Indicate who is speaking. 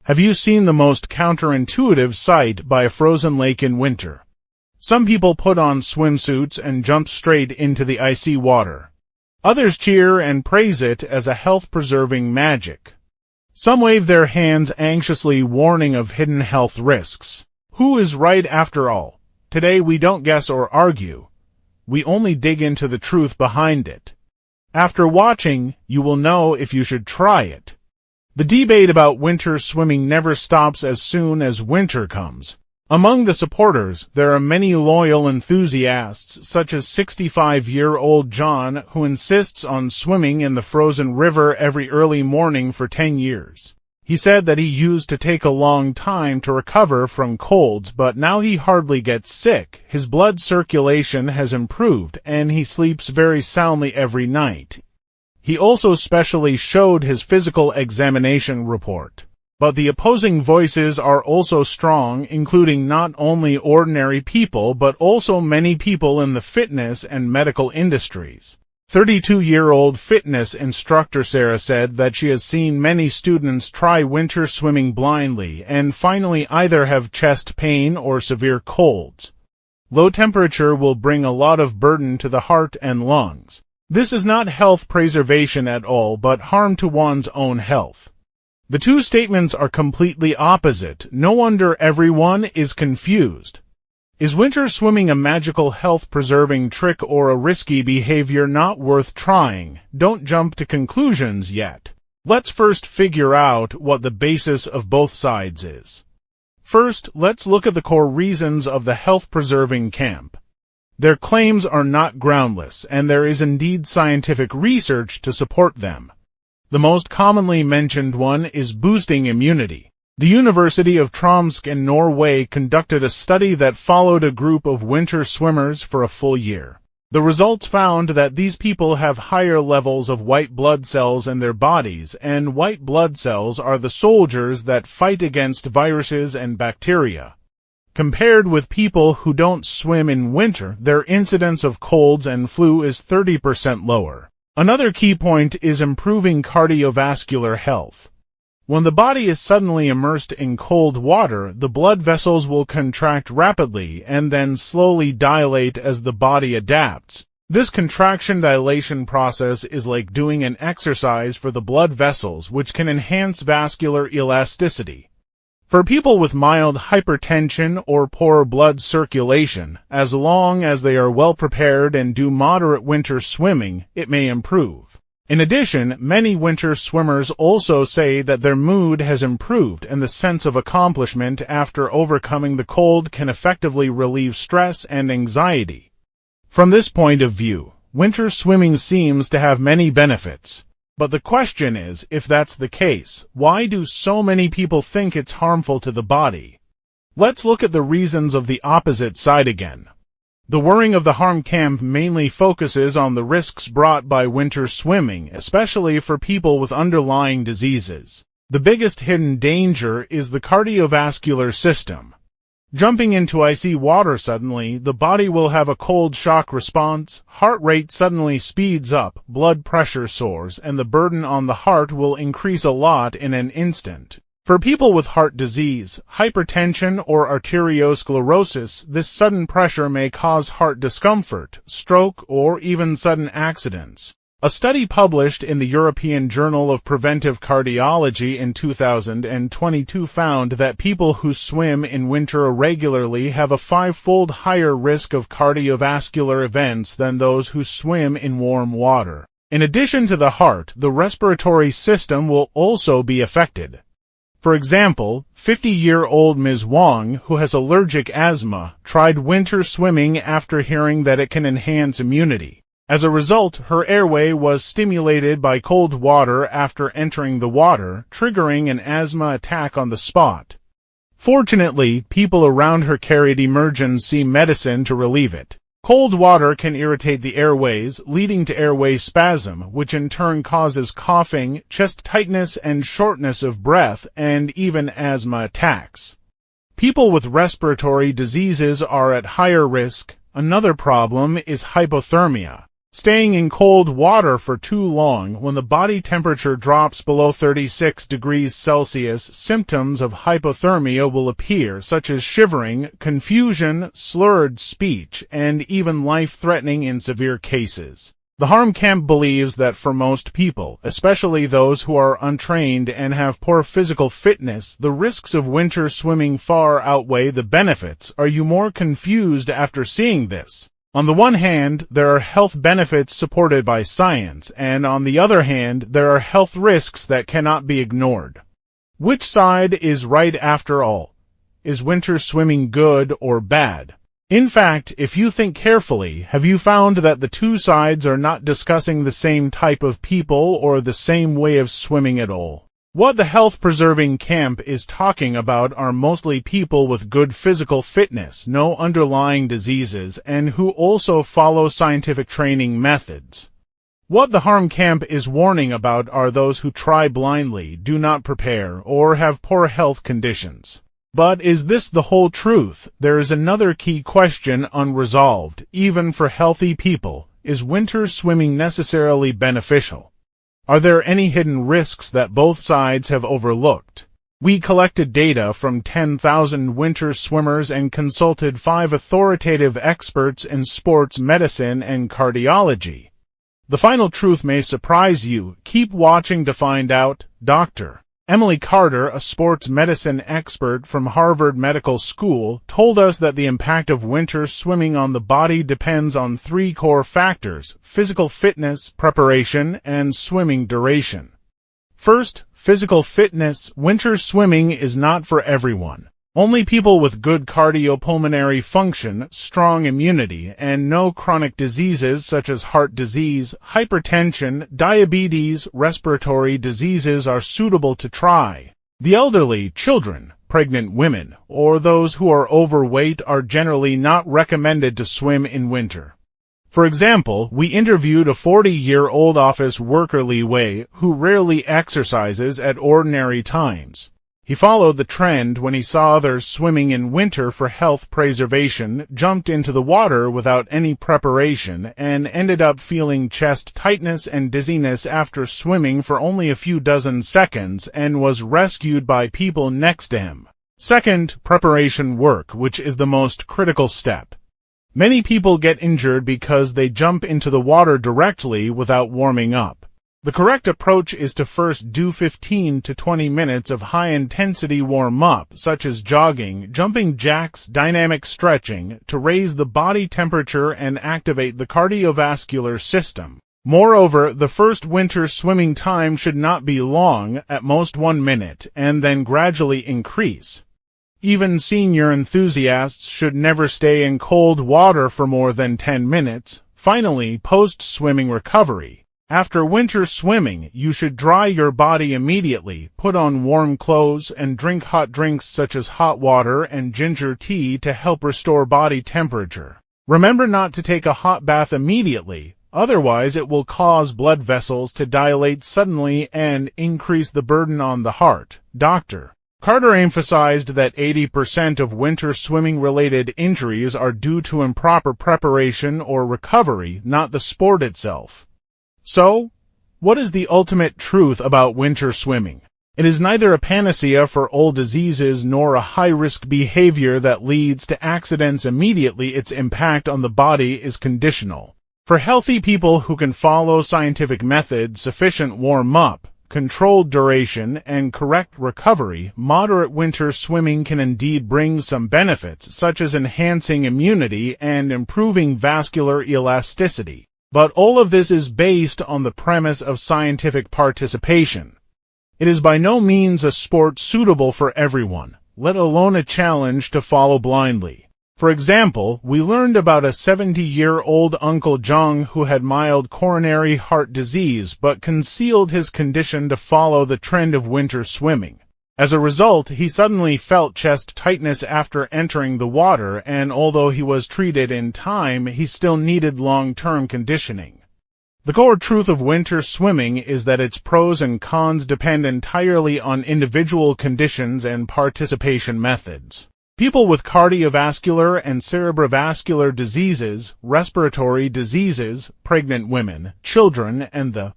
Speaker 1: Have you seen the most counterintuitive sight by a frozen lake in winter? Some people put on swimsuits and jump straight into the icy water. Others cheer and praise it as a health-preserving magic. Some wave their hands anxiously, warning of hidden health risks. Who is right after all? Today we don't guess or argue. We only dig into the truth behind it. After watching, you will know if you should try it. The debate about winter swimming never stops as soon as winter comes. Among the supporters, there are many loyal enthusiasts, such as 65-year-old John, who insists on swimming in the frozen river every early morning for 10 years. He said that he used to take a long time to recover from colds, but now he hardly gets sick. His blood circulation has improved, and he sleeps very soundly every night. He also specially showed his physical examination report. But the opposing voices are also strong, including not only ordinary people but also many people in the fitness and medical industries. 32-year-old fitness instructor Sarah said that she has seen many students try winter swimming blindly and finally either have chest pain or severe colds. Low temperature will bring a lot of burden to the heart and lungs. This is not health preservation at all, but harm to one's own health. The two statements are completely opposite. No wonder everyone is confused. Is winter swimming a magical health-preserving trick or a risky behavior not worth trying? Don't jump to conclusions yet. Let's first figure out what the basis of both sides is. First, let's look at the core reasons of the health-preserving camp. Their claims are not groundless, and there is indeed scientific research to support them. The most commonly mentioned one is boosting immunity. The University of Tromsø in Norway conducted a study that followed a group of winter swimmers for a full year. The results found that these people have higher levels of white blood cells in their bodies, and white blood cells are the soldiers that fight against viruses and bacteria. Compared with people who don't swim in winter, their incidence of colds and flu is 30% lower. Another key point is improving cardiovascular health. When the body is suddenly immersed in cold water, the blood vessels will contract rapidly and then slowly dilate as the body adapts. This contraction-dilation process is like doing an exercise for the blood vessels, which can enhance vascular elasticity. For people with mild hypertension or poor blood circulation, as long as they are well prepared and do moderate winter swimming, it may improve. In addition, many winter swimmers also say that their mood has improved and the sense of accomplishment after overcoming the cold can effectively relieve stress and anxiety. From this point of view, winter swimming seems to have many benefits. But the question is, if that's the case, why do so many people think it's harmful to the body? Let's look at the reasons of the opposite side again. The worrying of the harm camp mainly focuses on the risks brought by winter swimming, especially for people with underlying diseases. The biggest hidden danger is the cardiovascular system. Jumping into icy water suddenly, the body will have a cold shock response, heart rate suddenly speeds up, blood pressure soars, and the burden on the heart will increase a lot in an instant. For people with heart disease, hypertension, or arteriosclerosis, this sudden pressure may cause heart discomfort, stroke, or even sudden accidents. A study published in the European Journal of Preventive Cardiology in 2022 found that people who swim in winter irregularly have a 5-fold higher risk of cardiovascular events than those who swim in warm water. In addition to the heart, the respiratory system will also be affected. For example, 50-year-old Ms. Wong, who has allergic asthma, tried winter swimming after hearing that it can enhance immunity. As a result, her airway was stimulated by cold water after entering the water, triggering an asthma attack on the spot. Fortunately, people around her carried emergency medicine to relieve it. Cold water can irritate the airways, leading to airway spasm, which in turn causes coughing, chest tightness, and shortness of breath, and even asthma attacks. People with respiratory diseases are at higher risk. Another problem is hypothermia. Staying in cold water for too long, when the body temperature drops below 36 degrees Celsius, symptoms of hypothermia will appear, such as shivering, confusion, slurred speech, and even life-threatening in severe cases. The Harm Camp believes that for most people, especially those who are untrained and have poor physical fitness, the risks of winter swimming far outweigh the benefits. Are you more confused after seeing this? On the one hand, there are health benefits supported by science, and on the other hand, there are health risks that cannot be ignored. Which side is right after all? Is winter swimming good or bad? In fact, if you think carefully, have you found that the two sides are not discussing the same type of people or the same way of swimming at all? What the health-preserving camp is talking about are mostly people with good physical fitness, no underlying diseases, and who also follow scientific training methods. What the Harm Camp is warning about are those who try blindly, do not prepare, or have poor health conditions. But is this the whole truth? There is another key question unresolved, even for healthy people. Is winter swimming necessarily beneficial? Are there any hidden risks that both sides have overlooked? We collected data from 10,000 winter swimmers and consulted 5 authoritative experts in sports medicine and cardiology. The final truth may surprise you. Keep watching to find out. Dr. Emily Carter, a sports medicine expert from Harvard Medical School, told us that the impact of winter swimming on the body depends on 3 core factors: physical fitness, preparation, and swimming duration. First, physical fitness. Winter swimming is not for everyone. Only people with good cardiopulmonary function, strong immunity, and no chronic diseases such as heart disease, hypertension, diabetes, respiratory diseases are suitable to try. The elderly, children, pregnant women, or those who are overweight are generally not recommended to swim in winter. For example, we interviewed a 40-year-old office worker Li Wei, who rarely exercises at ordinary times. He followed the trend when he saw others swimming in winter for health preservation, jumped into the water without any preparation, and ended up feeling chest tightness and dizziness after swimming for only a few dozen seconds, and was rescued by people next to him. Second, preparation work, which is the most critical step. Many people get injured because they jump into the water directly without warming up. The correct approach is to first do 15 to 20 minutes of high-intensity warm-up, such as jogging, jumping jacks, dynamic stretching, to raise the body temperature and activate the cardiovascular system. Moreover, the first winter swimming time should not be long, at most 1 minute, and then gradually increase. Even senior enthusiasts should never stay in cold water for more than 10 minutes. Finally, post-swimming recovery. After winter swimming, you should dry your body immediately, put on warm clothes, and drink hot drinks such as hot water and ginger tea to help restore body temperature. Remember not to take a hot bath immediately, otherwise it will cause blood vessels to dilate suddenly and increase the burden on the heart. Dr. Carter emphasized that 80% of winter swimming-related injuries are due to improper preparation or recovery, not the sport itself. So, what is the ultimate truth about winter swimming? It is neither a panacea for all diseases nor a high-risk behavior that leads to accidents immediately. Its impact on the body is conditional. For healthy people who can follow scientific methods, sufficient warm-up, controlled duration, and correct recovery, moderate winter swimming can indeed bring some benefits, such as enhancing immunity and improving vascular elasticity. But all of this is based on the premise of scientific participation. It is by no means a sport suitable for everyone, let alone a challenge to follow blindly. For example, we learned about a 70-year-old Uncle Zhang who had mild coronary heart disease but concealed his condition to follow the trend of winter swimming. As a result, he suddenly felt chest tightness after entering the water, and although he was treated in time, he still needed long-term conditioning. The core truth of winter swimming is that its pros and cons depend entirely on individual conditions and participation methods. People with cardiovascular and cerebrovascular diseases, respiratory diseases, pregnant women, children, and the